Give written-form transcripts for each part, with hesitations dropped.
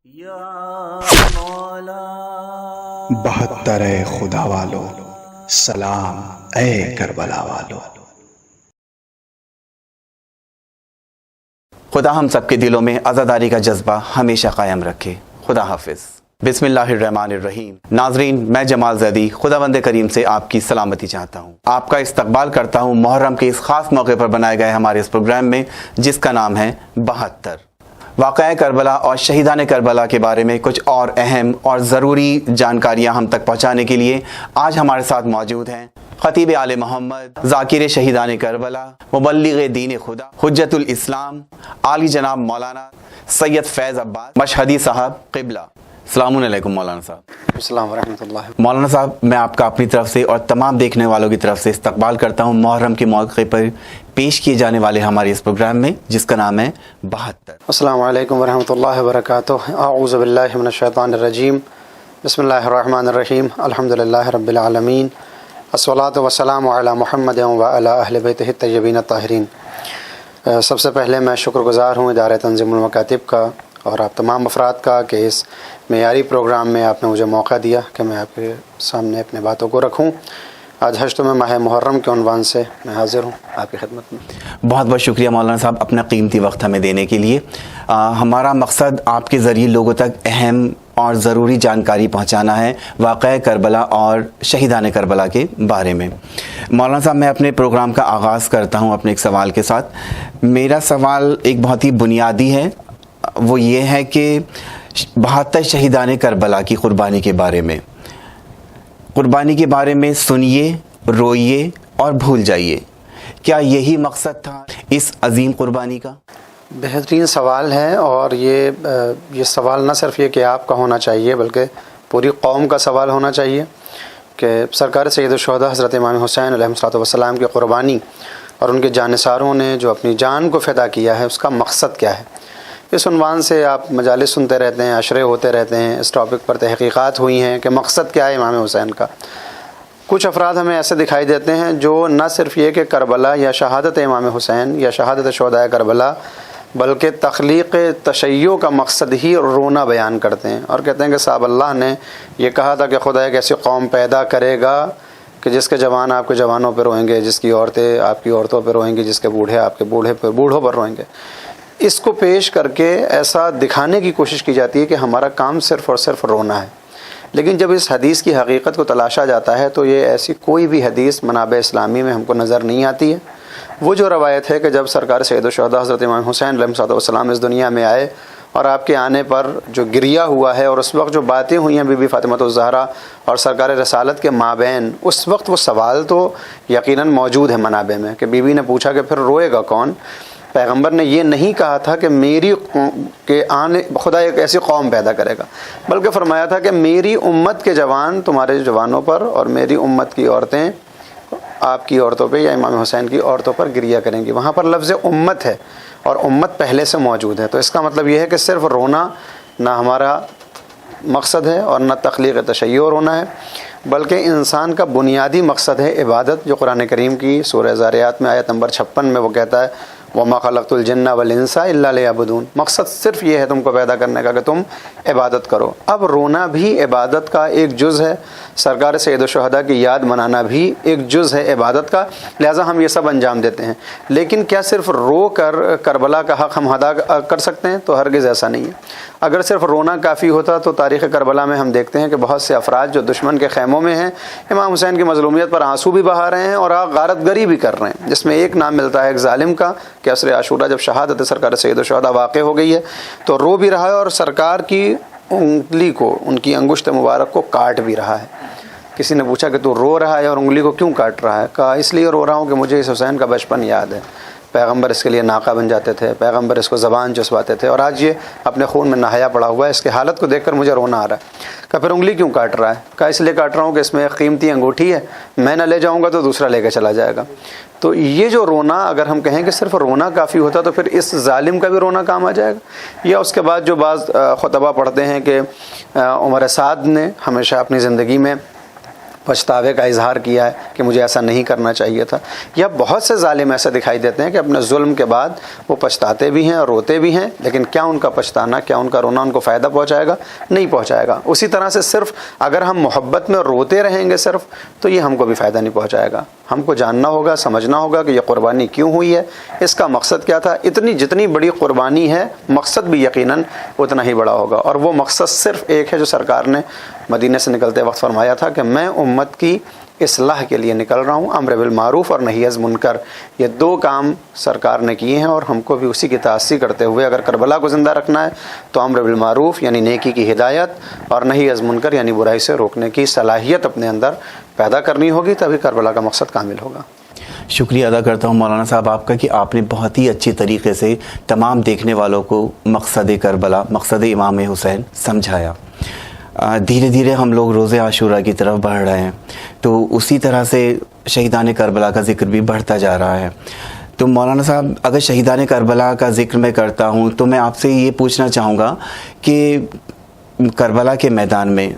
72 خدا والو، سلام اے کربلا والو۔ خدا ہم سب کے دلوں میں عزاداری کا جذبہ ہمیشہ قائم رکھے۔ خدا حافظ۔ بسم اللہ الرحمن الرحیم۔ ناظرین، میں جمال زیدی خداوند کریم سے آپ کی سلامتی چاہتا ہوں۔ آپ کا استقبال کرتا ہوں محرم کے اس خاص موقع پر بنائے گئے ہمارے اس پروگرام میں، جس کا نام ہے 72۔ واقعہ کربلا اور شہیدان کربلا کے بارے میں کچھ اور اہم اور ضروری جانکاریاں ہم تک پہنچانے کے لیے آج ہمارے ساتھ موجود ہیں خطیب آل محمد، ذاکر شہیدان کربلا، مبلغ دین خدا، حجت الاسلام، عالی جناب مولانا سید فیض عباس مشہدی صاحب قبلہ۔ السلام علیکم مولانا صاحب۔ السلام ورحمۃ اللہ۔ مولانا صاحب، میں آپ کا اپنی طرف سے اور تمام دیکھنے والوں کی طرف سے استقبال کرتا ہوں محرم کے موقع پر پیش کیے جانے والے ہمارے اس پروگرام میں، جس کا نام ہے 72۔ السلام علیکم ورحمۃ اللہ وبرکاتہ۔ اعوذ باللہ من الشیطان الرجیم، بسم اللہ الرحمن الرحیم، الحمد للہ رب العالمین، الصلاۃ والسلام علی محمد وعلی اہل بیتہ الطیبین الطاہرین۔ سب سے پہلے میں شکر گزار ہوں ادارہ تنظیم المکاتب کا اور آپ تمام افراد کا کہ اس معیاری پروگرام میں آپ نے مجھے موقع دیا کہ میں آپ کے سامنے اپنے باتوں کو رکھوں۔ آج ہشتم ماہ محرم کے عنوان سے میں حاضر ہوں آپ کی خدمت میں۔ بہت بہت شکریہ مولانا صاحب اپنا قیمتی وقت ہمیں دینے کے لیے۔ ہمارا مقصد آپ کے ذریعے لوگوں تک اہم اور ضروری جانکاری پہنچانا ہے واقعہ کربلا اور شہیدان کربلا کے بارے میں۔ مولانا صاحب، میں اپنے پروگرام کا آغاز کرتا ہوں اپنے ایک سوال کے ساتھ۔ میرا سوال ایک بہت ہی بنیادی ہے، وہ یہ ہے کہ 72 شہیدان کربلا کی قربانی کے بارے میں، قربانی کے بارے میں سنیے، روئیے اور بھول جائیے، کیا یہی مقصد تھا اس عظیم قربانی کا؟ بہترین سوال ہے، اور یہ سوال نہ صرف یہ کہ آپ کا ہونا چاہیے بلکہ پوری قوم کا سوال ہونا چاہیے کہ سرکار سید الشہداء حضرت امام حسین علیہ الصلوۃ والسلام کی قربانی اور ان کے جانثاروں نے جو اپنی جان کو فدا کیا ہے، اس کا مقصد کیا ہے۔ اس عنوان سے آپ مجالس سنتے رہتے ہیں، عشرے ہوتے رہتے ہیں، اس ٹاپک پر تحقیقات ہوئی ہیں کہ مقصد کیا ہے امام حسین کا۔ کچھ افراد ہمیں ایسے دکھائی دیتے ہیں جو نہ صرف یہ کہ کربلا یا شہادت امام حسین یا شہادت شہداء کربلا بلکہ تخلیق تشیع کا مقصد ہی رونا بیان کرتے ہیں، اور کہتے ہیں کہ صاحب اللہ نے یہ کہا تھا کہ خدا ایک ایسی قوم پیدا کرے گا کہ جس کے جوان آپ کے جوانوں پہ روئیں گے، جس کی عورتیں آپ کی عورتوں پہ روئیں گی، جس کے بوڑھے آپ کے بوڑھوں پر روئیں گے۔ اس کو پیش کر کے ایسا دکھانے کی کوشش کی جاتی ہے کہ ہمارا کام صرف اور صرف رونا ہے، لیکن جب اس حدیث کی حقیقت کو تلاشا جاتا ہے تو یہ ایسی کوئی بھی حدیث منابع اسلامی میں ہم کو نظر نہیں آتی ہے۔ وہ جو روایت ہے کہ جب سرکار سید الشہداء حضرت امام حسین علیہ الصلوۃ والسلام اس دنیا میں آئے اور آپ کے آنے پر جو گریہ ہوا ہے اور اس وقت جو باتیں ہوئی ہیں بی بی فاطمہ الزہرا اور سرکار رسالت کے مابین، اس وقت وہ سوال تو یقیناً موجود ہے منابع میں کہ بی بی نے پوچھا کہ پھر روئے گا کون؟ پیغمبر نے یہ نہیں کہا تھا کہ خدا ایک ایسی قوم پیدا کرے گا، بلکہ فرمایا تھا کہ میری امت کے جوان تمہارے جوانوں پر اور میری امت کی عورتیں آپ کی عورتوں پہ یا امام حسین کی عورتوں پر گریہ کریں گی۔ وہاں پر لفظ امت ہے اور امت پہلے سے موجود ہے، تو اس کا مطلب یہ ہے کہ صرف رونا نہ ہمارا مقصد ہے اور نہ تخلیق تشیع رونا ہے، بلکہ انسان کا بنیادی مقصد ہے عبادت، جو قرآن کریم کی سورہ ذاریات میں آیت نمبر 56 میں وہ کہتا ہے وَمَا خَلَقْتُ الْجِنَّ وَالْإِنسَ إِلَّا لِيَعْبُدُونَ۔ مقصد صرف یہ ہے تم کو پیدا کرنے کا کہ تم عبادت کرو۔ اب رونا بھی عبادت کا ایک جز ہے، سرکار سید الشہداء کی یاد منانا بھی ایک جز ہے عبادت کا، لہٰذا ہم یہ سب انجام دیتے ہیں۔ لیکن کیا صرف رو کر کربلا کا حق ہم ادا کر سکتے ہیں؟ تو ہرگز ایسا نہیں ہے۔ اگر صرف رونا کافی ہوتا تو تاریخ کربلا میں ہم دیکھتے ہیں کہ بہت سے افراد جو دشمن کے خیموں میں ہیں امام حسین کی مظلومیت پر آنسو بھی بہا رہے ہیں اور غارت گری بھی کر رہے ہیں، جس میں ایک نام ملتا ہے ایک ظالم کا کہ عصر عاشورہ جب شہادت سرکار سید الشہداء واقع ہو گئی ہے تو رو بھی رہا ہے اور سرکار کی انگلی کو، ان کی انگشت مبارک کو کاٹ بھی رہا ہے۔ کسی نے پوچھا کہ تو رو رہا ہے اور انگلی کو کیوں کاٹ رہا ہے؟ کہا اس لیے رو رہا ہوں کہ مجھے اس حسین کا بچپن یاد ہے، پیغمبر اس کے لیے ناقہ بن جاتے تھے، پیغمبر اس کو زبان چسواتے تھے، اور آج یہ اپنے خون میں نہایا پڑا ہوا ہے، اس کی حالت کو دیکھ کر مجھے رونا آ رہا ہے۔ کہا پھر انگلی کیوں کاٹ رہا ہے؟ کہا اس لیے کاٹ رہا ہوں کہ اس میں ایک قیمتی انگوٹھی ہے، میں نہ لے جاؤں گا تو دوسرا لے کے چلا جائے گا۔ تو یہ جو رونا، اگر ہم کہیں کہ صرف رونا کافی ہوتا تو پھر اس ظالم کا بھی رونا کام آ جائے گا۔ یا اس کے بعد جو بعض خطبہ پڑھتے ہیں کہ عمر سعد نے ہمیشہ اپنی زندگی میں پچھتاوے کا اظہار کیا ہے کہ مجھے ایسا نہیں کرنا چاہیے تھا. یا بہت سے ظالم ایسے دکھائی دیتے ہیں کہ اپنے ظلم کے بعد وہ پچھتاتے بھی ہیں اور روتے بھی ہیں, لیکن کیا ان کا پچھتانا, کیا ان کا رونا ان کو فائدہ پہنچائے گا؟ نہیں پہنچائے گا. اسی طرح سے صرف اگر ہم محبت میں روتے رہیں گے صرف, تو یہ ہم کو بھی فائدہ نہیں پہنچائے گا. ہم کو جاننا ہوگا, سمجھنا ہوگا کہ یہ قربانی کیوں ہوئی ہے, اس کا مقصد کیا تھا. جتنی بڑی قربانی ہے مقصد بھی یقیناً اتنا ہی بڑا ہوگا, اور وہ مقصد صرف ایک ہے جو سرکار نے مدینے سے نکلتے وقت فرمایا تھا کہ میں امت کی اصلاح کے لیے نکل رہا ہوں. امر بالمعروف اور نہی از منکر, یہ 2 کام سرکار نے کیے ہیں, اور ہم کو بھی اسی کی تأسی کرتے ہوئے اگر کربلا کو زندہ رکھنا ہے تو امر بالمعروف یعنی نیکی کی ہدایت, اور نہی از منکر یعنی برائی سے روکنے کی صلاحیت اپنے اندر پیدا کرنی ہوگی, تبھی کربلا کا مقصد کامل ہوگا. شکریہ ادا کرتا ہوں مولانا صاحب آپ کا کہ آپ نے بہت ہی اچھی طریقے سے تمام دیکھنے والوں کو مقصد کربلا, مقصد امام حسین سمجھایا. دھیرے دھیرے ہم لوگ روز عاشورہ کی طرف بڑھ رہے ہیں, تو اسی طرح سے شہیدان کربلا کا ذکر بھی بڑھتا جا رہا ہے. تو مولانا صاحب اگر شہیدان کربلا کا ذکر میں کرتا ہوں تو میں آپ سے یہ پوچھنا چاہوں گا کہ کربلا کے میدان میں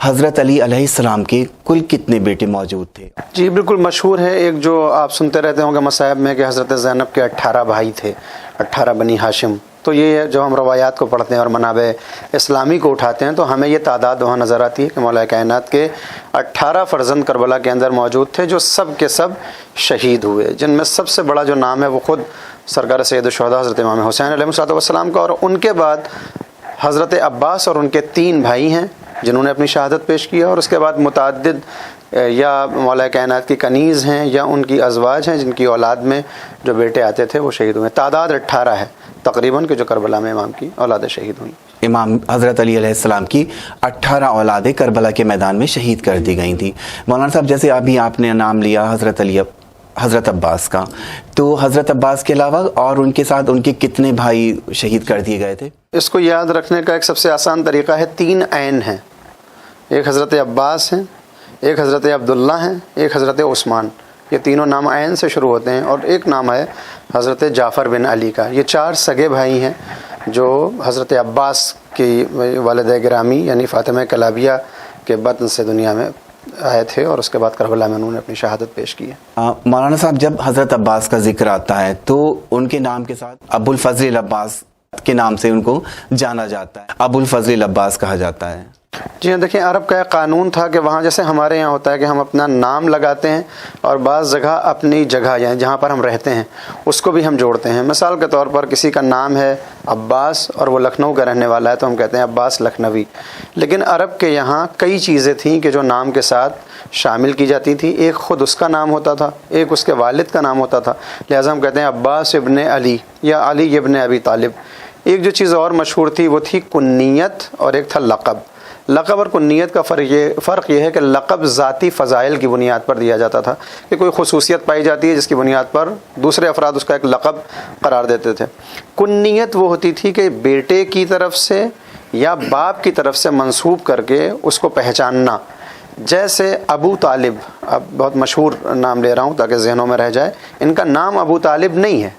حضرت علی علیہ السلام کے کل کتنے بیٹے موجود تھے؟ جی بالکل مشہور ہے, ایک جو آپ سنتے رہتے ہوں گے مصائب میں کہ حضرت زینب کے 18 بھائی تھے, 18 بنی ہاشم. تو یہ جب ہم روایات کو پڑھتے ہیں اور منابع اسلامی کو اٹھاتے ہیں تو ہمیں یہ تعداد وہاں نظر آتی ہے کہ مولا کائنات کے 18 فرزند کربلا کے اندر موجود تھے, جو سب کے سب شہید ہوئے, جن میں سب سے بڑا جو نام ہے وہ خود سرکار سید الشہداء حضرت امام حسین علیہ السلام کا, اور ان کے بعد حضرت عباس اور ان کے 3 بھائی ہیں جنہوں نے اپنی شہادت پیش کیا, اور اس کے بعد متعدد یا مولا کائنات کی کنیز ہیں یا ان کی ازواج ہیں جن کی اولاد میں جو بیٹے آتے تھے وہ شہید ہوئے. تعداد 18 ہے تقریباً کہ جو کربلا میں امام کی اولادیں شہید ہوئیں. امام حضرت علی علیہ السلام کی 18 اولادیں کربلا کے میدان میں شہید کر دی گئی تھیں. مولانا صاحب جیسے ابھی آپ نے نام لیا حضرت عباس کا, تو حضرت عباس کے علاوہ اور ان کے ساتھ ان کے کتنے بھائی شہید کر دیے گئے تھے؟ اس کو یاد رکھنے کا ایک سب سے آسان طریقہ ہے, 3 عین ہیں. ایک حضرت عباس ہیں, ایک حضرت عبداللہ ہیں, ایک حضرت عثمان. یہ تینوں نام عین سے شروع ہوتے ہیں, اور ایک نام ہے حضرت جعفر بن علی کا. یہ 4 سگے بھائی ہیں جو حضرت عباس کی والدہ گرامی یعنی فاطمہ کلابیہ کے بطن سے دنیا میں آئے تھے, اور اس کے بعد کربلا میں انہوں نے اپنی شہادت پیش کی ہے. مولانا صاحب جب حضرت عباس کا ذکر آتا ہے تو ان کے نام کے ساتھ ابو الفضل العباس کے نام سے ان کو جانا جاتا ہے, ابو الفضل العباس کہا جاتا ہے. جی ہاں, دیکھیں عرب کا ایک قانون تھا کہ وہاں جیسے ہمارے یہاں ہوتا ہے کہ ہم اپنا نام لگاتے ہیں اور بعض جگہ اپنی جگہ یعنی جہاں پر ہم رہتے ہیں اس کو بھی ہم جوڑتے ہیں. مثال کے طور پر کسی کا نام ہے عباس اور وہ لکھنؤ کا رہنے والا ہے تو ہم کہتے ہیں عباس لکھنوی. لیکن عرب کے یہاں کئی چیزیں تھیں کہ جو نام کے ساتھ شامل کی جاتی تھی. ایک خود اس کا نام ہوتا تھا, ایک اس کے والد کا نام ہوتا تھا, لہٰذا ہم کہتے ہیں عباس ابن علی یا علی ابن ابی طالب. ایک جو چیز اور مشہور تھی وہ تھی کنیت, اور ایک تھا لقب. لقب اور کنیت کا فرق یہ ہے کہ لقب ذاتی فضائل کی بنیاد پر دیا جاتا تھا کہ کوئی خصوصیت پائی جاتی ہے جس کی بنیاد پر دوسرے افراد اس کا ایک لقب قرار دیتے تھے. کنیت وہ ہوتی تھی کہ بیٹے کی طرف سے یا باپ کی طرف سے منسوب کر کے اس کو پہچاننا. جیسے ابو طالب, اب بہت مشہور نام لے رہا ہوں تاکہ ذہنوں میں رہ جائے, ان کا نام ابو طالب نہیں ہے,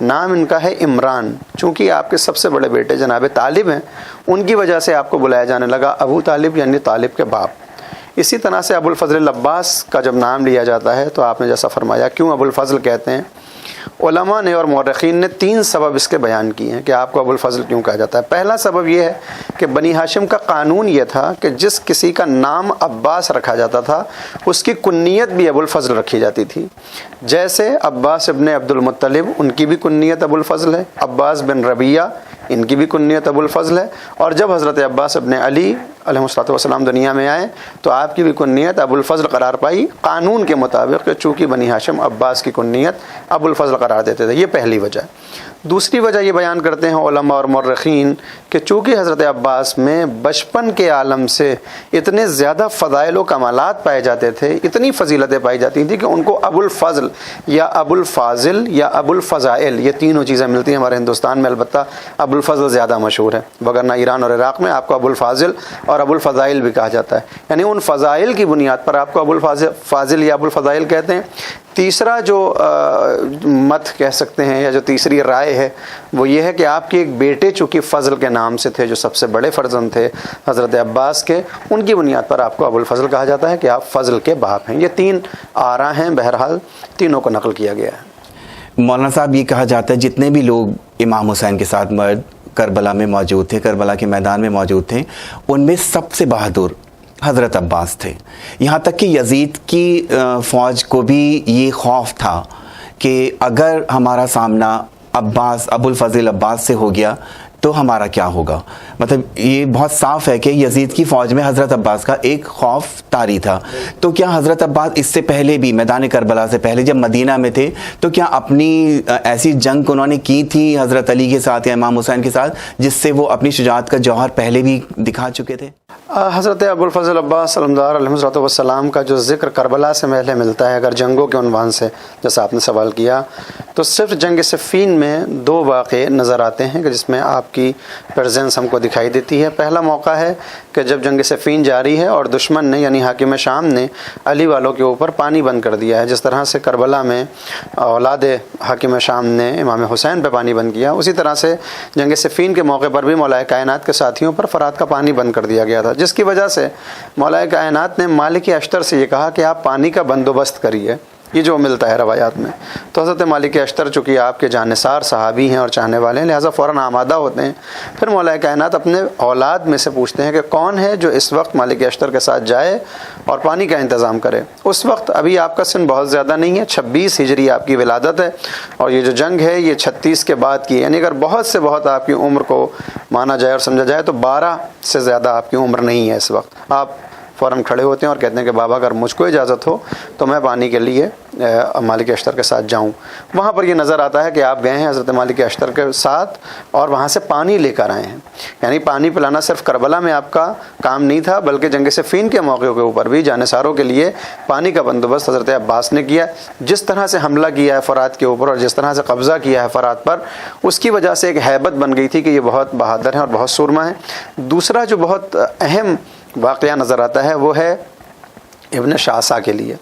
نام ان کا ہے عمران. چونکہ آپ کے سب سے بڑے بیٹے جناب طالب ہیں, ان کی وجہ سے آپ کو بلایا جانے لگا ابو طالب یعنی طالب کے باپ. اسی طرح سے ابو الفضل العباس کا جب نام لیا جاتا ہے تو آپ نے جیسا فرمایا کیوں ابو الفضل کہتے ہیں, علماء نے اور مورخین نے 3 سبب اس کے بیان کیے ہیں کہ آپ کو ابو الفضل کیوں کہا جاتا ہے. پہلا سبب یہ ہے کہ بنی ہاشم کا قانون یہ تھا کہ جس کسی کا نام عباس رکھا جاتا تھا اس کی کنیت بھی ابو الفضل رکھی جاتی تھی. جیسے عباس ابن عبد المطلب, ان کی بھی کنیت ابو الفضل ہے. عباس بن ربیہ, ان کی بھی کنیت ابو الفضل ہے. اور جب حضرت عباس ابن علی علیہ السلام دنیا میں آئے تو آپ کی بھی کنیت ابو الفضل قرار پائی, قانون کے مطابق کہ چونکہ بنی ہاشم عباس کی کنیت ابو الفضل قرار دیتے تھے. یہ پہلی وجہ. دوسری وجہ یہ بیان کرتے ہیں علماء اور مورخین کہ چونکہ حضرت عباس میں بچپن کے عالم سے اتنے زیادہ فضائل و کمالات پائے جاتے تھے, اتنی فضیلتیں پائی جاتی تھیں کہ ان کو ابو الفضل یا ابو الفاضل یا ابو الفضائل یہ تینوں چیزیں ملتی ہیں. ہمارے ہندوستان میں البتہ ابو الفضل زیادہ مشہور ہے, وگرنہ ایران اور عراق میں آپ کو ابو الفاضل اور ابو الفضائل بھی کہا جاتا ہے. یعنی ان فضائل کی بنیاد پر آپ کو ابو الفاضل یا ابو الفضائل کہتے ہیں. تیسرا جو مت کہہ سکتے ہیں یا جو تیسری رائے ہے وہ یہ ہے کہ آپ کے ایک بیٹے چونکہ فضل کے نام سے تھے، جو سب سے بڑے فرزند تھے حضرت عباس کے، ان کی بنیاد پر آپ کو ابو الفضل کہا جاتا ہے کہ آپ فضل کے باپ ہیں۔ یہ 3 آرا ہیں، بہرحال تینوں کو نقل کیا گیا ہے۔ مولانا صاحب یہ کہا جاتا ہے جتنے بھی لوگ امام حسین کے ساتھ مرد کربلا میں موجود تھے، کربلا کے میدان میں موجود تھے، ان میں سب سے بہادر حضرت عباس تھے۔ یہاں تک کہ یزید کی فوج کو بھی یہ خوف تھا کہ اگر ہمارا سامنا عباس، ابو الفضل عباس سے ہو گیا تو ہمارا کیا ہوگا۔ مطلب یہ بہت صاف ہے کہ یزید کی فوج میں حضرت عباس کا ایک خوف طاری تھا۔ تو کیا حضرت عباس اس سے پہلے بھی میدان کربلا سے پہلے جب مدینہ میں تھے تو کیا اپنی ایسی جنگ انہوں نے کی تھی حضرت علی کے ساتھ یا امام حسین کے ساتھ جس سے وہ اپنی شجاعت کا جوہر پہلے بھی دکھا چکے تھے؟ حضرت ابو الفضل عباس علمدار علیہ السلام کا جو ذکر کربلا سے پہلے ملتا ہے، اگر جنگوں کے عنوان سے جیسا آپ نے سوال کیا، تو صرف جنگ صفین میں 2 واقعے نظر آتے ہیں کہ جس میں آپ کی پریزنس ہم کو دکھائی دیتی ہے۔ پہلا موقع ہے کہ جب جنگ صفین جاری ہے اور دشمن نے یعنی حاکم شام نے علی والوں کے اوپر پانی بند کر دیا ہے، جس طرح سے کربلا میں اولاد حاکم شام نے امام حسین پہ پانی بند کیا، اسی طرح سے جنگ صفین کے موقع پر بھی مولا کائنات کے ساتھیوں پر فرات کا پانی بند کر دیا گیا تھا، جس کی وجہ سے مولا کائنات نے مالک اشتر سے یہ کہا کہ آپ پانی کا بندوبست کریے۔ یہ جو ملتا ہے روایات میں، تو حضرت مالک اشتر چونکہ آپ کے جانثار صحابی ہیں اور چاہنے والے ہیں، لہٰذا فوراً آمادہ ہوتے ہیں۔ پھر مولا کائنات اپنے اولاد میں سے پوچھتے ہیں کہ کون ہے جو اس وقت مالک اشتر کے ساتھ جائے اور پانی کا انتظام کرے۔ اس وقت ابھی آپ کا سن بہت زیادہ نہیں ہے، 26 ہجری آپ کی ولادت ہے، اور یہ جو جنگ ہے یہ 36 کے بعد کی ہے، یعنی اگر بہت سے بہت آپ کی عمر کو مانا جائے اور سمجھا جائے تو 12 سے زیادہ آپ کی عمر نہیں ہے اس وقت۔ آپ فوراً کھڑے ہوتے ہیں اور کہتے ہیں کہ بابا اگر مجھ کو اجازت ہو تو میں پانی کے لیے مالک اشتر کے ساتھ جاؤں۔ وہاں پر یہ نظر آتا ہے کہ آپ گئے ہیں حضرت مالک اشتر کے ساتھ اور وہاں سے پانی لے کر آئے ہیں، یعنی پانی پلانا صرف کربلا میں آپ کا کام نہیں تھا بلکہ جنگ صفین کے موقع کے اوپر بھی جانثاروں کے لیے پانی کا بندوبست حضرت عباس نے کیا۔ جس طرح سے حملہ کیا ہے فرات کے اوپر اور جس طرح سے قبضہ کیا ہے فرات پر، اس کی وجہ سے ایک ہیبت بن گئی تھی کہ یہ بہت بہادر ہیں اور بہت سورما ہیں۔ دوسرا جو بہت اہم واقعہ نظر آتا ہے وہ ہے ابن شاسا کے لیے۔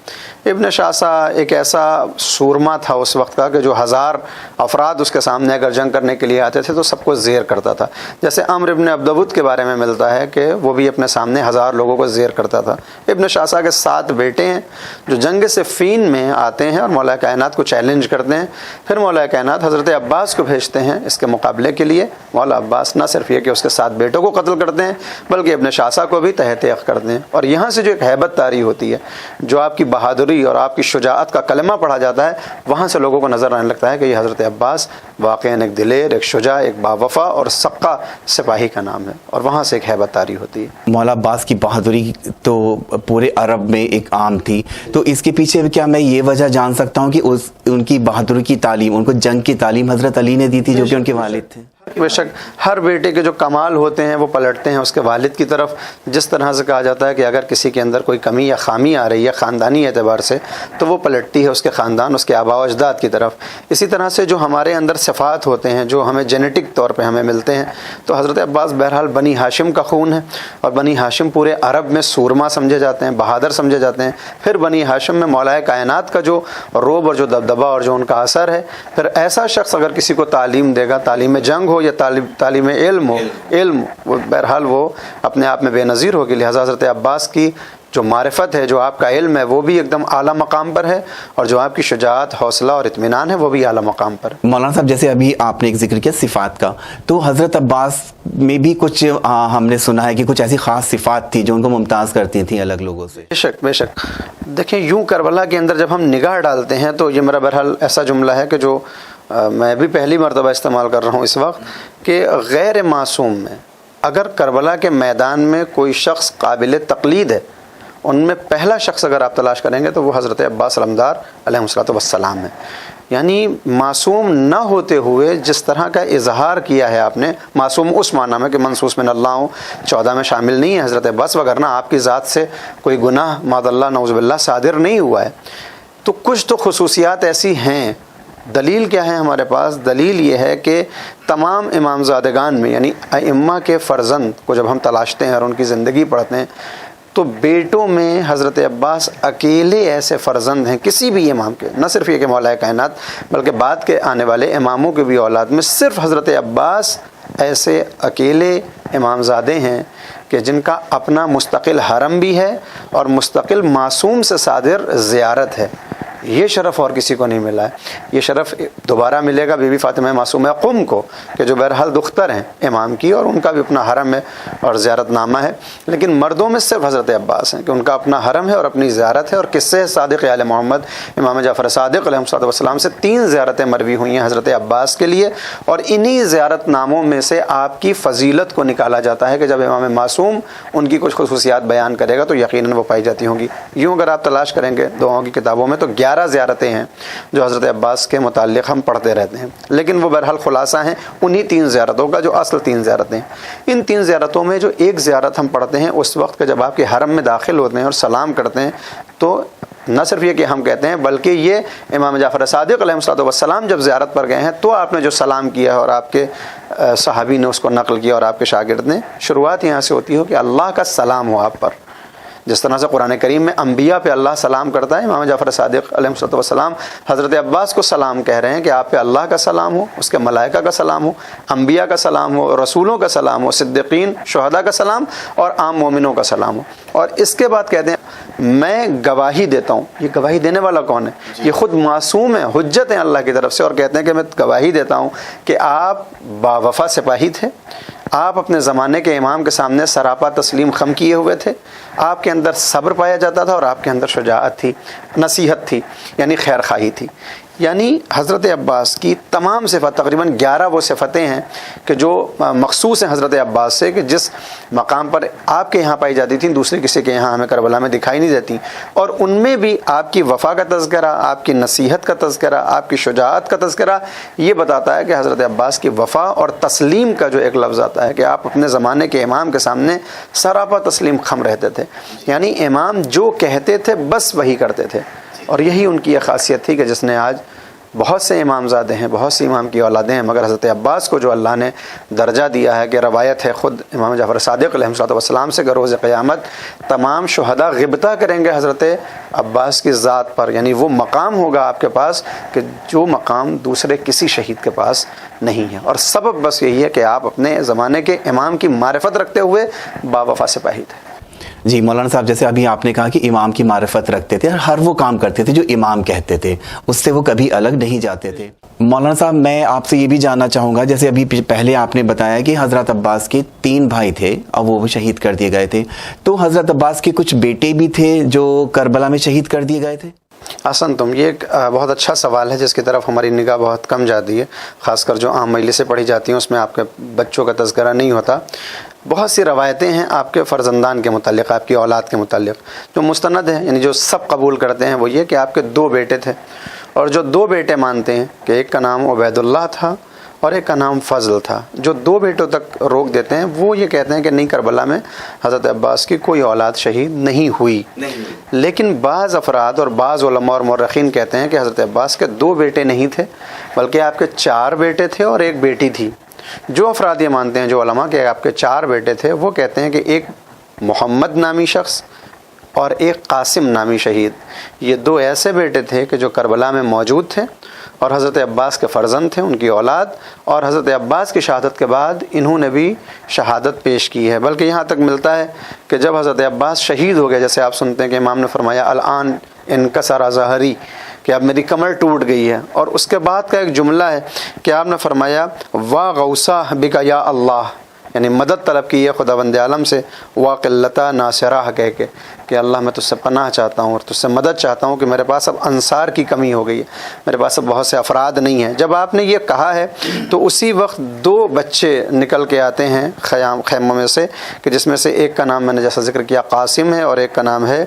ابن شاسا ایک ایسا سورما تھا اس وقت کا کہ جو 1000 افراد اس کے سامنے اگر جنگ کرنے کے لیے آتے تھے تو سب کو زیر کرتا تھا، جیسے عمر ابن عبدود کے بارے میں ملتا ہے کہ وہ بھی اپنے سامنے 1000 لوگوں کو زیر کرتا تھا۔ ابن شاسا کے 7 بیٹے ہیں جو جنگ صفین میں آتے ہیں اور مولا کائنات کو چیلنج کرتے ہیں۔ پھر مولا کائنات حضرت عباس کو بھیجتے ہیں اس کے مقابلے کے لیے۔ مولا عباس نہ صرف یہ کہ اس کے 7 بیٹوں کو قتل کرتے ہیں بلکہ ابن شاسا کو بھی تحت عق کرتے ہیں، اور یہاں سے جو ایک ہیبت طاری ہوتی ہے، جو آپ کی بہادری اور آپ کی شجاعت کا کلمہ پڑھا جاتا ہے، وہاں سے لوگوں کو نظر آنے لگتا ہے کہ یہ حضرت عباس واقعاً ایک دلیر، ایک شجاع، ایک باوفا اور سقا سپاہی کا نام ہے، اور وہاں سے ایک ہیبت طاری ہوتی ہے۔ مولا عباس کی بہادری تو پورے عرب میں ایک عام تھی، تو اس کے پیچھے کیا میں یہ وجہ جان سکتا ہوں کہ ان کی بہادری کی تعلیم، ان کو جنگ کی تعلیم حضرت علی نے دی تھی جو کہ ان کے والد تھے؟ بے شک ہر بیٹے کے جو کمال ہوتے ہیں وہ پلٹتے ہیں اس کے والد کی طرف۔ جس طرح سے کہا جاتا ہے کہ اگر کسی کے اندر کوئی کمی یا خامی آ رہی ہے خاندانی اعتبار سے تو وہ پلٹتی ہے اس کے خاندان، اس کے آباء و اجداد کی طرف۔ اسی طرح سے جو ہمارے اندر صفات ہوتے ہیں جو ہمیں جینیٹک طور پہ ہمیں ملتے ہیں، تو حضرت عباس بہرحال بنی ہاشم کا خون ہے، اور بنی ہاشم پورے عرب میں سورما سمجھے جاتے ہیں، بہادر سمجھے جاتے ہیں۔ پھر بنی ہاشم میں مولا کائنات کا جو روب اور جو دبدبہ اور جو ان کا اثر ہے، پھر ایسا شخص اگر کسی کو تعلیم دے گا، تعلیم جنگ ہو یا تعلیم علم وہ بہرحال وہ اپنے آپ میں بے نظیر ہوگی۔ لہٰذا حضرت عباس کی جو معرفت ہے، جو آپ کا علم ہے، وہ بھی ایک دم اعلیٰ مقام پر ہے، اور جو آپ کی شجاعت، حوصلہ اور اطمینان ہے وہ بھی اعلیٰ مقام پر۔ مولانا صاحب جیسے ابھی آپ نے ایک ذکر کیا صفات کا، تو حضرت عباس میں بھی کچھ ہم نے سنا ہے کہ کچھ ایسی خاص صفات تھی جو ان کو ممتاز کرتی تھیں الگ لوگوں سے۔ بے شک دیکھیں، یوں کربلا کے اندر جب ہم نگاہ ڈالتے ہیں تو یہ میرا بہرحال ایسا جملہ ہے کہ جو میں بھی پہلی مرتبہ استعمال کر رہا ہوں اس وقت، کہ غیر معصوم میں اگر کربلا کے میدان میں کوئی شخص قابل تقلید ہے، ان میں پہلا شخص اگر آپ تلاش کریں گے تو وہ حضرت عباس علمدار علیہ السلام ہے۔ یعنی معصوم نہ ہوتے ہوئے جس طرح کا اظہار کیا ہے آپ نے، معصوم اس معنی میں کہ منصوص من اللہ ہوں، 14 میں شامل نہیں ہے حضرت عباس، وگرنہ آپ کی ذات سے کوئی گناہ معاذ اللہ نعوذ باللہ صادر نہیں ہوا ہے، تو کچھ تو خصوصیات ایسی ہیں۔ دلیل کیا ہے ہمارے پاس؟ دلیل یہ ہے کہ تمام امام زادگان میں، یعنی ائمہ کے فرزند کو جب ہم تلاشتے ہیں اور ان کی زندگی پڑھتے ہیں، تو بیٹوں میں حضرت عباس اکیلے ایسے فرزند ہیں کسی بھی امام کے، نہ صرف یہ کہ مولا کائنات بلکہ بعد کے آنے والے اماموں کے بھی اولاد میں صرف حضرت عباس ایسے اکیلے امام زادے ہیں کہ جن کا اپنا مستقل حرم بھی ہے اور مستقل معصوم سے صادر زیارت ہے۔ یہ شرف اور کسی کو نہیں ملا ہے۔ یہ شرف دوبارہ ملے گا بی بی فاطمہ معصومہ قم کو، کہ جو بہرحال دختر ہیں امام کی اور ان کا بھی اپنا حرم ہے اور زیارت نامہ ہے، لیکن مردوں میں صرف حضرت عباس ہیں کہ ان کا اپنا حرم ہے اور اپنی زیارت ہے۔ اور قصے صادق آل محمد امام جعفر صادق علیہ السلام سے 3 زیارتیں مروی ہوئی ہیں حضرت عباس کے لیے، اور انہی زیارت ناموں میں سے آپ کی فضیلت کو نکالا جاتا ہے کہ جب امام معصوم ان کی کچھ خصوصیات بیان کرے گا تو یقیناً وہ پائی جاتی ہوں گی۔ یوں اگر آپ تلاش کریں گے دعاؤں کی کتابوں میں تو 11 زیارتیں ہیں جو حضرت عباس کے متعلق ہم پڑھتے رہتے ہیں، لیکن وہ بہرحال خلاصہ ہیں انہی 3 زیارتوں کا جو اصل 3 زیارتیں ہیں۔ ان 3 زیارتوں میں جو ایک زیارت ہم پڑھتے ہیں اس وقت کہ جب آپ کے حرم میں داخل ہوتے ہیں اور سلام کرتے ہیں، تو نہ صرف یہ کہ ہم کہتے ہیں بلکہ یہ امام جعفر صادق علیہ السلام جب زیارت پر گئے ہیں تو آپ نے جو سلام کیا ہے اور آپ کے صحابی نے اس کو نقل کیا اور آپ کے شاگرد نے، شروعات یہاں سے ہوتی ہو کہ اللہ کا سلام ہو آپ پر۔ جس طرح سے قرآن کریم میں انبیاء پہ اللہ سلام کرتا ہے، امام جعفر صادق علیہ السلام حضرت عباس کو سلام کہہ رہے ہیں کہ آپ پہ اللہ کا سلام ہو، اس کے ملائکہ کا سلام ہو، انبیاء کا سلام ہو، رسولوں کا سلام ہو، صدیقین شہداء کا سلام اور عام مومنوں کا سلام ہو۔ اور اس کے بعد کہتے ہیں میں گواہی دیتا ہوں۔ یہ گواہی دینے والا کون ہے؟ یہ خود معصوم ہیں، حجت ہیں اللہ کی طرف سے، اور کہتے ہیں کہ میں گواہی دیتا ہوں کہ آپ باوفا سپاہی تھے، آپ اپنے زمانے کے امام کے سامنے سراپا تسلیم خم کیے ہوئے تھے، آپ کے اندر صبر پایا جاتا تھا اور آپ کے اندر شجاعت تھی، نصیحت تھی، یعنی خیر خواہی تھی۔ یعنی حضرت عباس کی تمام صفات، تقریباً 11 وہ صفتیں ہیں کہ جو مخصوص ہیں حضرت عباس سے، کہ جس مقام پر آپ کے یہاں پائی جاتی تھیں دوسرے کسی کے یہاں ہمیں کربلا میں دکھائی نہیں دیتی، اور ان میں بھی آپ کی وفا کا تذکرہ، آپ کی نصیحت کا تذکرہ، آپ کی شجاعت کا تذکرہ یہ بتاتا ہے کہ حضرت عباس کی وفا اور تسلیم کا جو ایک لفظ آتا ہے کہ آپ اپنے زمانے کے امام کے سامنے سراپا تسلیم خم رہتے تھے، یعنی امام جو کہتے تھے بس وہی کرتے تھے۔ اور یہی ان کی ایک خاصیت تھی کہ جس نے آج بہت سے امام زادے ہیں، بہت سی امام کی اولادیں ہیں، مگر حضرت عباس کو جو اللہ نے درجہ دیا ہے کہ روایت ہے خود امام جعفر صادق علیہ السلام سے کہ روز قیامت تمام شہداء غبطہ کریں گے حضرت عباس کی ذات پر، یعنی وہ مقام ہوگا آپ کے پاس کہ جو مقام دوسرے کسی شہید کے پاس نہیں ہے، اور سبب بس یہی ہے کہ آپ اپنے زمانے کے امام کی معرفت رکھتے ہوئے باوفا سپاہی تھے۔ جی مولانا صاحب، جیسے ابھی آپ نے کہا کہ امام کی معرفت رکھتے تھے اور ہر وہ کام کرتے تھے جو امام کہتے تھے، اس سے وہ کبھی الگ نہیں جاتے تھے۔ مولانا صاحب میں آپ سے یہ بھی جاننا چاہوں گا، جیسے ابھی پہلے آپ نے بتایا کہ حضرت عباس کے 3 بھائی تھے اور وہ بھی شہید کر دیے گئے تھے، تو حضرت عباس کے کچھ بیٹے بھی تھے جو کربلا میں شہید کر دیے گئے تھے؟ حسن تم یہ ایک بہت اچھا سوال ہے جس کی طرف ہماری نگاہ بہت کم جاتی ہے، خاص کر جو عام مجلسیں پڑھی جاتی ہیں اس میں آپ کے بچوں کا تذکرہ نہیں ہوتا۔ بہت سی روایتیں ہیں آپ کے فرزندان کے متعلق، آپ کی اولاد کے متعلق جو مستند ہیں، یعنی جو سب قبول کرتے ہیں، وہ یہ کہ آپ کے 2 بیٹے تھے، اور جو 2 بیٹے مانتے ہیں کہ ایک کا نام عبید اللہ تھا اور ایک کا نام فضل تھا، جو 2 بیٹوں تک روک دیتے ہیں وہ یہ کہتے ہیں کہ نہیں، کربلا میں حضرت عباس کی کوئی اولاد شہید نہیں ہوئی۔ لیکن بعض افراد اور بعض علماء اور مورخین کہتے ہیں کہ حضرت عباس کے 2 بیٹے نہیں تھے بلکہ آپ کے 4 بیٹے تھے اور ایک بیٹی تھی۔ جو افراد یہ مانتے ہیں، جو علماء کہ آپ کے 4 بیٹے تھے، وہ کہتے ہیں کہ ایک محمد نامی شخص اور ایک قاسم نامی شہید، یہ 2 ایسے بیٹے تھے کہ جو کربلا میں موجود تھے اور حضرت عباس کے فرزند تھے، ان کی اولاد، اور حضرت عباس کی شہادت کے بعد انہوں نے بھی شہادت پیش کی ہے۔ بلکہ یہاں تک ملتا ہے کہ جب حضرت عباس شہید ہو گئے، جیسے آپ سنتے ہیں کہ امام نے فرمایا الآن انکسر ظہری، کہ اب میری کمر ٹوٹ گئی ہے، اور اس کے بعد کا ایک جملہ ہے کہ آپ نے فرمایا وا غوثہ بکا یا اللہ، یعنی مدد طلب کی ہے خداوند عالم سے، وا قلتا ناصرہ کہہ کے کہ اللہ میں تجھ سے پناہ چاہتا ہوں اور تجھ سے مدد چاہتا ہوں کہ میرے پاس اب انصار کی کمی ہو گئی ہے، میرے پاس اب بہت سے افراد نہیں ہیں۔ جب آپ نے یہ کہا ہے تو اسی وقت 2 بچے نکل کے آتے ہیں خیموں میں سے، کہ جس میں سے ایک کا نام میں نے جیسا ذکر کیا قاسم ہے اور ایک کا نام ہے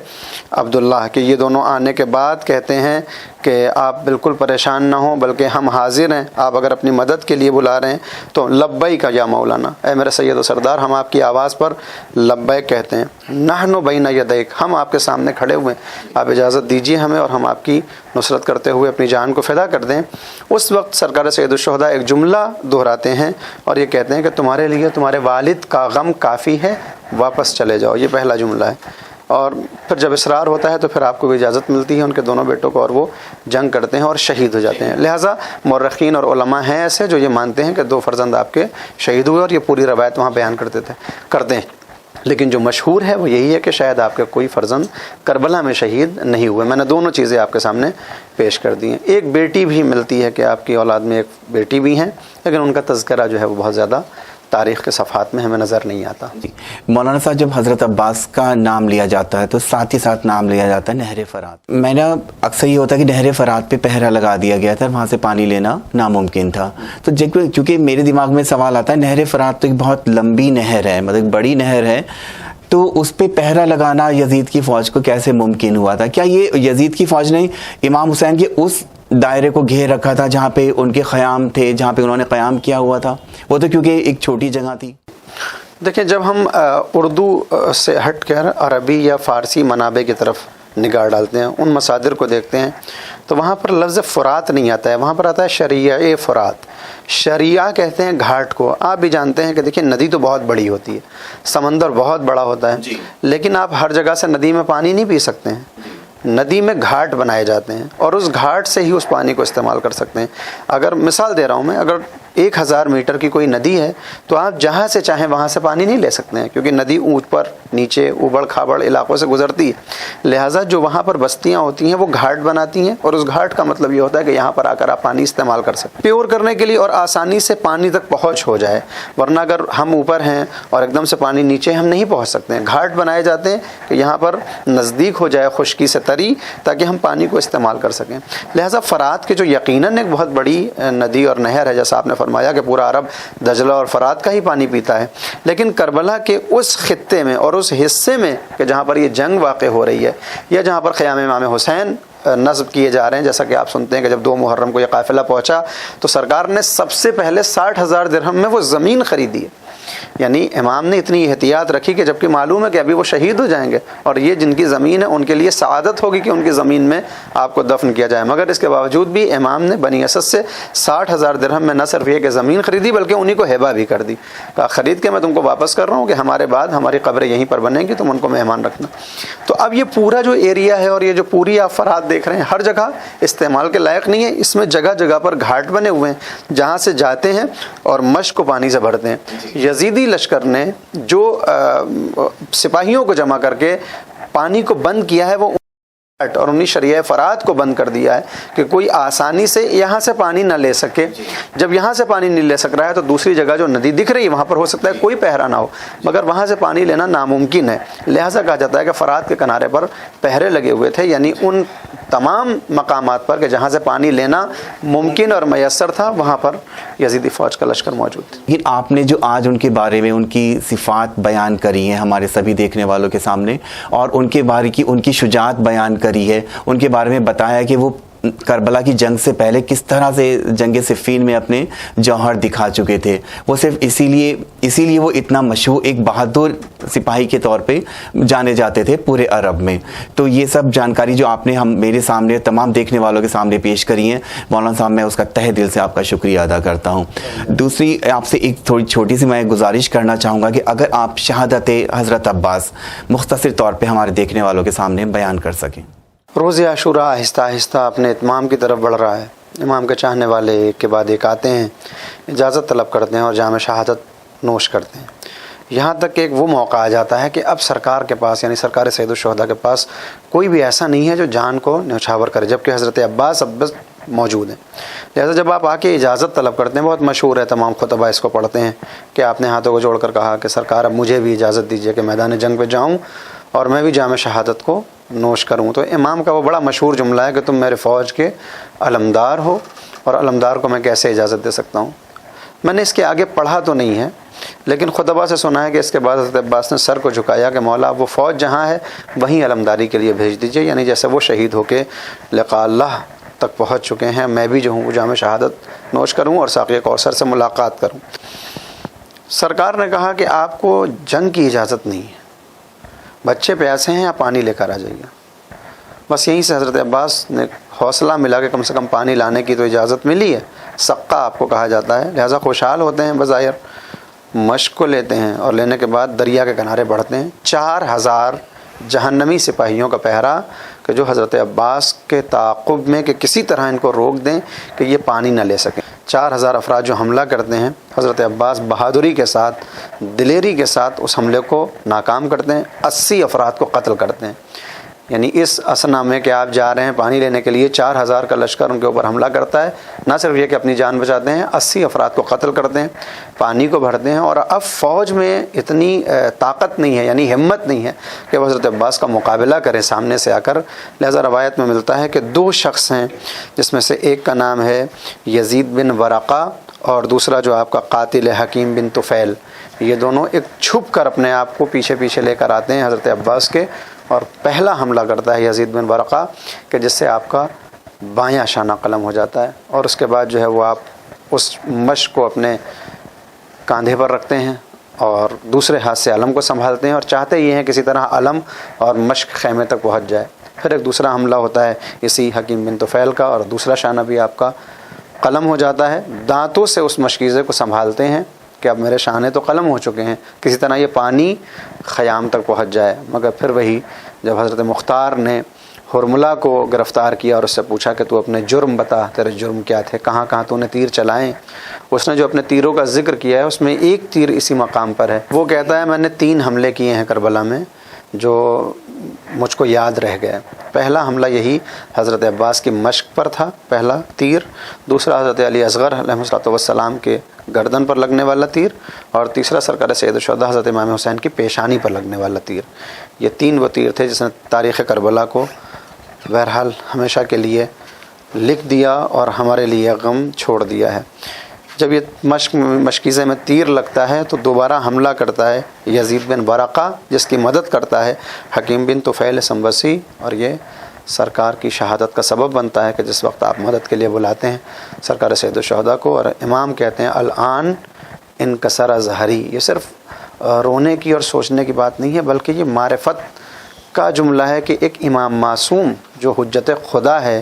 عبداللہ، کہ یہ دونوں آنے کے بعد کہتے ہیں کہ آپ بالکل پریشان نہ ہوں، بلکہ ہم حاضر ہیں، آپ اگر اپنی مدد کے لیے بلا رہے ہیں تو لبیک یا مولانا، اے میرے سید و سردار، ہم آپ کی آواز پر لبیک کہتے ہیں، نحن بین یدیک، ہم آپ کے سامنے کھڑے ہوئے ہیں، آپ اجازت دیجیے ہمیں اور ہم آپ کی نصرت کرتے ہوئے اپنی جان کو فدا کر دیں۔ اس وقت سرکار سید الشہداء ایک جملہ دہراتے ہیں اور یہ کہتے ہیں کہ تمہارے لیے تمہارے والد کا غم کافی ہے، واپس چلے جاؤ۔ یہ پہلا جملہ ہے اور پھر جب اصرار ہوتا ہے تو پھر آپ کو بھی اجازت ملتی ہے ان کے دونوں بیٹوں کو، اور وہ جنگ کرتے ہیں اور شہید ہو جاتے ہیں۔ لہٰذا مورخین اور علماء ہیں ایسے جو یہ مانتے ہیں کہ 2 فرزند آپ کے شہید ہوئے، اور یہ پوری روایت وہاں بیان کرتے ہیں۔ لیکن جو مشہور ہے وہ یہی ہے کہ شاید آپ کے کوئی فرزند کربلا میں شہید نہیں ہوئے۔ میں نے دونوں چیزیں آپ کے سامنے پیش کر دی ہیں۔ ایک بیٹی بھی ملتی ہے کہ آپ کی اولاد میں ایک بیٹی بھی ہیں، لیکن ان کا تذکرہ جو ہے وہ بہت زیادہ تاریخ کے صفحات میں ہمیں نظر نہیں آتا۔ مولانا صاحب، جب حضرت عباس کا نام لیا جاتا ہے تو ساتھ ہی ساتھ نام لیا جاتا ہے نہر فرات۔ میں نے اکثر یہ ہوتا ہے کہ نہر فرات پہ پہرا لگا دیا گیا تھا، وہاں سے پانی لینا ناممکن تھا، تو چونکہ میرے دماغ میں سوال آتا ہے نہر فرات تو ایک بہت لمبی نہر ہے، مطلب بڑی نہر ہے، تو اس پہ پہرا لگانا یزید کی فوج کو کیسے ممکن ہوا تھا؟ کیا یہ یزید کی فوج نے امام حسین کے اس دائرے کو گھیر رکھا تھا جہاں پہ ان کے خیام تھے، جہاں پہ انہوں نے قیام کیا ہوا تھا؟ وہ تو کیونکہ ایک چھوٹی جگہ تھی۔ دیکھیں، جب ہم اردو سے ہٹ کر عربی یا فارسی منابع کی طرف نگاہ ڈالتے ہیں، ان مصادر کو دیکھتے ہیں، تو وہاں پر لفظ فرات نہیں آتا ہے، وہاں پر آتا ہے شریعہ فرات۔ شریعہ کہتے ہیں گھاٹ کو۔ آپ بھی جانتے ہیں کہ دیکھیں ندی تو بہت بڑی ہوتی ہے، سمندر بہت بڑا ہوتا ہے، لیکن آپ ہر جگہ سے ندی میں پانی نہیں پی سکتے ہیں۔ ندی میں گھاٹ بنائے جاتے ہیں اور اس گھاٹ سے ہی اس پانی کو استعمال کر سکتے ہیں۔ اگر مثال دے رہا ہوں میں، اگر 1000 میٹر کی کوئی ندی ہے تو آپ جہاں سے چاہیں وہاں سے پانی نہیں لے سکتے ہیں، کیونکہ ندی اوپر نیچے ابڑ کھابڑ علاقوں سے گزرتی ہے۔ لہٰذا جو وہاں پر بستیاں ہوتی ہیں وہ گھاٹ بناتی ہیں، اور اس گھاٹ کا مطلب یہ ہوتا ہے کہ یہاں پر آ کر آپ پانی استعمال کر سکتے ہیں پیور کرنے کے لیے، اور آسانی سے پانی تک پہنچ ہو جائے۔ ورنہ اگر ہم اوپر ہیں اور ایک دم سے پانی نیچے، ہم نہیں پہنچ سکتے ہیں۔ گھاٹ بنائے جاتے ہیں کہ یہاں پر نزدیک ہو جائے خشکی سے تری، تاکہ ہم پانی کو استعمال کر سکیں۔ لہٰذا فرات کے جو یقیناً ایک بہت بڑی ندی اور نہر ہے، جیسا آپ نے فرمایا کہ پورا عرب دجلہ اور فرات کا ہی پانی پیتا ہے، لیکن کربلا کے اس خطے میں اور اس حصے میں کہ جہاں پر یہ جنگ واقع ہو رہی ہے، یا جہاں پر خیام امام حسین نصب کیے جا رہے ہیں، جیسا کہ آپ سنتے ہیں کہ جب 2 محرم کو یہ قافلہ پہنچا تو سرکار نے سب سے پہلے 60,000 درہم میں وہ زمین خریدی ہے۔ یعنی امام نے اتنی احتیاط رکھی کہ جبکہ معلوم ہے کہ ابھی وہ شہید ہو جائیں گے اور یہ جن کی زمین ہے ان کے لیے سعادت ہوگی کہ ان کی زمین میں آپ کو دفن کیا جائے، مگر اس کے باوجود بھی امام نے بنی اسد سے 60,000 درہم میں نہ صرف یہ کہ زمین خریدی بلکہ انہی کو ہبہ بھی کر دی، کہا خرید کے میں تم کو واپس کر رہا ہوں کہ ہمارے بعد ہماری قبریں یہیں پر بنیں گی، تم ان کو مہمان رکھنا۔ تو اب یہ پورا جو ایریا ہے اور یہ جو پوری آپ فرات دیکھ رہے ہیں، ہر جگہ استعمال کے لائق نہیں ہے، اس میں جگہ جگہ پر گھاٹ بنے ہوئے ہیں جہاں سے جاتے ہیں اور مشق کو پانی سے بھرتے ہیں۔ یزیدی لشکر نے جو سپاہیوں کو جمع کر کے پانی کو بند کیا ہے، وہ اور انہی شریعہ فرات کو بند کر دیا ہے کہ کوئی آسانی سے یہاں سے پانی نہ لے سکے۔ جب یہاں سے پانی نہیں لے سک رہا ہے تو دوسری جگہ جو ندی دکھ رہی ہے وہاں پر ہو سکتا ہے کوئی پہرا نہ ہو، مگر وہاں سے پانی لینا ناممکن ہے۔ لہٰذا کہا جاتا ہے کہ فرات کے کنارے پر پہرے لگے ہوئے تھے، یعنی ان تمام مقامات پر کہ جہاں سے پانی لینا ممکن اور میسر تھا، وہاں پر یزیدی فوج کا لشکر موجود تھا۔ لیکن آپ نے جو آج ان کے بارے میں ان کی صفات بیان کری ہیں ہمارے سبھی دیکھنے والوں کے سامنے، اور ان کے بارے کی ان کی شجاعت بیان کری ہے، ان کے بارے میں بتایا کہ وہ کربلا کی جنگ سے پہلے کس طرح سے جنگ صفین میں اپنے جوہر دکھا چکے تھے، وہ صرف اسی لیے وہ اتنا مشہور ایک بہادر سپاہی کے طور پہ جانے جاتے تھے پورے عرب میں۔ تو یہ سب جانکاری جو آپ نے میرے سامنے تمام دیکھنے والوں کے سامنے پیش کری ہیں مولانا صاحب، میں اس کا تہہ دل سے آپ کا شکریہ ادا کرتا ہوں۔ دوسری آپ سے ایک تھوڑی چھوٹی سی میں گزارش کرنا چاہوں گا کہ اگر آپ شہادت حضرت عباس مختصر طور پہ ہمارے دیکھنے والوں کے سامنے بیان کر سکیں۔ روز عاشوراء آہستہ آہستہ اپنے اتمام کی طرف بڑھ رہا ہے۔ امام کے چاہنے والے ایک کے بعد ایک آتے ہیں، اجازت طلب کرتے ہیں اور جام شہادت نوش کرتے ہیں، یہاں تک کہ ایک وہ موقع آ جاتا ہے کہ اب سرکار کے پاس یعنی سرکار سید الشہداء کے پاس کوئی بھی ایسا نہیں ہے جو جان کو نیوچھاور کرے، جبکہ حضرت عباس اب بس موجود ہیں۔ لہٰذا جب آپ آ کے اجازت طلب کرتے ہیں، بہت مشہور ہے، تمام خطبہ اس کو پڑھتے ہیں کہ آپ نے ہاتھوں کو جوڑ کر کہا کہ سرکار اب مجھے بھی اجازت دیجیے کہ میدان جنگ پہ جاؤں اور میں بھی جام شہادت کو نوش کروں۔ تو امام کا وہ بڑا مشہور جملہ ہے کہ تم میرے فوج کے علمدار ہو، اور علمدار کو میں کیسے اجازت دے سکتا ہوں۔ میں نے اس کے آگے پڑھا تو نہیں ہے، لیکن خطبہ سے سنا ہے کہ اس کے بعد حضرت عباس نے سر کو جھکایا کہ مولا وہ فوج جہاں ہے وہیں علمداری کے لیے بھیج دیجیے، یعنی جیسے وہ شہید ہو کے لقاء اللہ تک پہنچ چکے ہیں، میں بھی جو ہوں وہ جام شہادت نوش کروں اور ساقی کوثر سے ملاقات کروں۔ سرکار نے کہا کہ آپ کو جنگ کی اجازت نہیں ہے، بچے پیاسے ہیں، آپ پانی لے کر آ جائیے۔ بس یہیں سے حضرت عباس نے حوصلہ ملا کہ کم سے کم پانی لانے کی تو اجازت ملی ہے، سقہ آپ کو کہا جاتا ہے، لہٰذا خوشحال ہوتے ہیں، بظاہر مشق کو لیتے ہیں اور لینے کے بعد دریا کے کنارے بڑھتے ہیں۔ 4000 جہنمی سپاہیوں کا پہرا کہ جو حضرت عباس کے تعاقب میں کہ کسی طرح ان کو روک دیں کہ یہ پانی نہ لے سکیں۔ 4000 افراد جو حملہ کرتے ہیں، حضرت عباس بہادری کے ساتھ، دلیری کے ساتھ اس حملے کو ناکام کرتے ہیں، 80 افراد کو قتل کرتے ہیں۔ یعنی اس اسنا میں کہ آپ جا رہے ہیں پانی لینے کے لیے، 4000 کا لشکر ان کے اوپر حملہ کرتا ہے، نہ صرف یہ کہ اپنی جان بچاتے ہیں، 80 افراد کو قتل کرتے ہیں، پانی کو بھرتے ہیں۔ اور اب فوج میں اتنی طاقت نہیں ہے، یعنی ہمت نہیں ہے کہ وہ حضرت عباس کا مقابلہ کریں سامنے سے آ کر۔ لہذا روایت میں ملتا ہے کہ 2 شخص ہیں، جس میں سے ایک کا نام ہے یزید بن ورقہ اور دوسرا جو آپ کا قاتل حکیم بن طفیل، یہ دونوں ایک چھپ کر اپنے آپ کو پیچھے پیچھے لے کر آتے ہیں حضرت عباس کے، اور پہلا حملہ کرتا ہے یزید بن ورقہ کہ جس سے آپ کا بایاں شانہ قلم ہو جاتا ہے، اور اس کے بعد جو ہے وہ آپ اس مشق کو اپنے کاندھے پر رکھتے ہیں اور دوسرے ہاتھ سے علم کو سنبھالتے ہیں، اور چاہتے یہ ہیں کسی طرح علم اور مشق خیمے تک پہنچ جائے۔ پھر ایک دوسرا حملہ ہوتا ہے اسی حکیم بن طفیل کا، اور دوسرا شانہ بھی آپ کا قلم ہو جاتا ہے۔ دانتوں سے اس مشکیزے کو سنبھالتے ہیں کہ اب میرے شانے تو قلم ہو چکے ہیں، کسی طرح یہ پانی خیام تک پہنچ جائے۔ مگر پھر وہی جب حضرت مختار نے ہرملہ کو گرفتار کیا اور اس سے پوچھا کہ تو اپنے جرم بتا، تیرے جرم کیا تھے، کہاں کہاں تو نے تیر چلائیں، اس نے جو اپنے تیروں کا ذکر کیا ہے اس میں ایک تیر اسی مقام پر ہے۔ وہ کہتا ہے میں نے 3 حملے کیے ہیں کربلا میں جو مجھ کو یاد رہ گئے۔ پہلا حملہ یہی حضرت عباس کی مشق پر تھا، پہلا تیر، دوسرا حضرت علی اصغر علیہ السلام کے گردن پر لگنے والا تیر، اور تیسرا سرکار سید الشہداء حضرت امام حسین کی پیشانی پر لگنے والا تیر۔ یہ 3 وہ تیر تھے جس نے تاریخ کربلا کو بہرحال ہمیشہ کے لیے لکھ دیا اور ہمارے لیے غم چھوڑ دیا ہے۔ جب یہ مشکیزے میں تیر لگتا ہے تو دوبارہ حملہ کرتا ہے یزید بن ورقہ، جس کی مدد کرتا ہے حکیم بن طفیل سنبسی، اور یہ سرکار کی شہادت کا سبب بنتا ہے کہ جس وقت آپ مدد کے لیے بلاتے ہیں سرکار سید الشہداء کو، اور امام کہتے ہیں الآن انکسر ظہری۔ یہ صرف رونے کی اور سوچنے کی بات نہیں ہے، بلکہ یہ معرفت کا جملہ ہے کہ ایک امام معصوم جو حجت خدا ہے،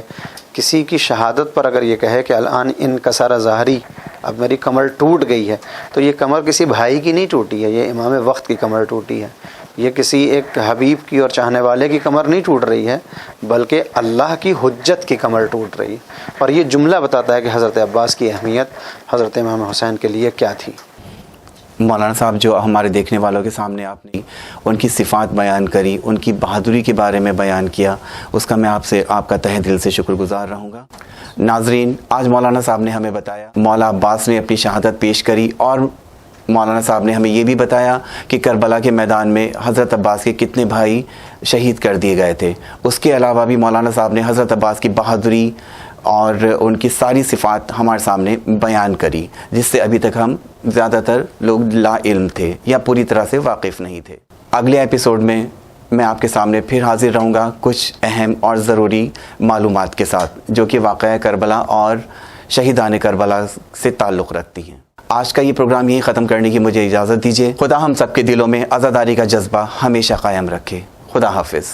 کسی کی شہادت پر اگر یہ کہے کہ الآن انکسر ظہری، اب میری کمر ٹوٹ گئی ہے، تو یہ کمر کسی بھائی کی نہیں ٹوٹی ہے، یہ امام وقت کی کمر ٹوٹی ہے، یہ کسی ایک حبیب کی اور چاہنے والے کی کمر نہیں ٹوٹ رہی ہے، بلکہ اللہ کی حجت کی کمر ٹوٹ رہی ہے۔ اور یہ جملہ بتاتا ہے کہ حضرت عباس کی اہمیت حضرت امام حسین کے لیے کیا تھی۔ مولانا صاحب، جو ہمارے دیکھنے والوں کے سامنے آپ نے ان کی صفات بیان کری، ان کی بہادری کے بارے میں بیان کیا، اس کا میں آپ کا تہہ دل سے شکر گزار رہوں گا۔ ناظرین، آج مولانا صاحب نے ہمیں بتایا مولا عباس نے اپنی شہادت پیش کری، اور مولانا صاحب نے ہمیں یہ بھی بتایا کہ کربلا کے میدان میں حضرت عباس کے کتنے بھائی شہید کر دیے گئے تھے۔ اس کے علاوہ بھی مولانا صاحب نے حضرت عباس کی بہادری اور ان کی ساری صفات ہمارے سامنے بیان کری، جس سے ابھی تک ہم زیادہ تر لوگ لا علم تھے یا پوری طرح سے واقف نہیں تھے۔ اگلے ایپیسوڈ میں میں آپ کے سامنے پھر حاضر رہوں گا کچھ اہم اور ضروری معلومات کے ساتھ، جو کہ واقعہ کربلا اور شہیدان کربلا سے تعلق رکھتی ہیں۔ آج کا یہ پروگرام یہی ختم کرنے کی مجھے اجازت دیجیے۔ خدا ہم سب کے دلوں میں عزاداری کا جذبہ ہمیشہ قائم رکھے۔ خدا حافظ۔